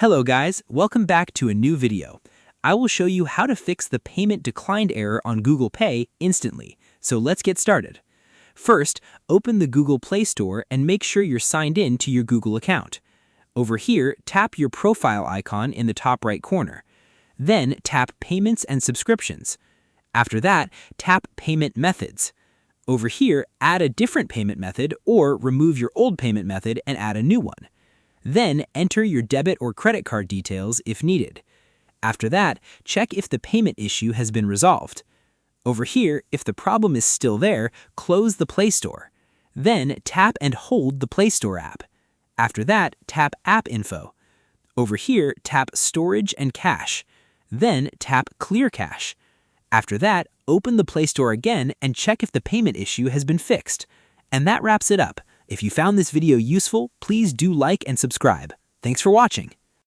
Hello guys, welcome back to a new video. I will show you how to fix the payment declined error on Google Pay instantly. So let's get started. First, open the Google Play Store and make sure you're signed in to your Google account. Over here, tap your profile icon in the top right corner. Then tap Payments and Subscriptions. After that, tap Payment Methods. Over here, add a different payment method or remove your old payment method and add a new one. Then enter your debit or credit card details if needed. After that, check if the payment issue has been resolved. Over here, if the problem is still there, close the Play Store. Then tap and hold the Play Store app. After that, tap App Info. Over here, tap Storage and Cache. Then tap Clear Cache. After that, open the Play Store again and check if the payment issue has been fixed. And that wraps it up. If you found this video useful, please do like and subscribe. Thanks for watching.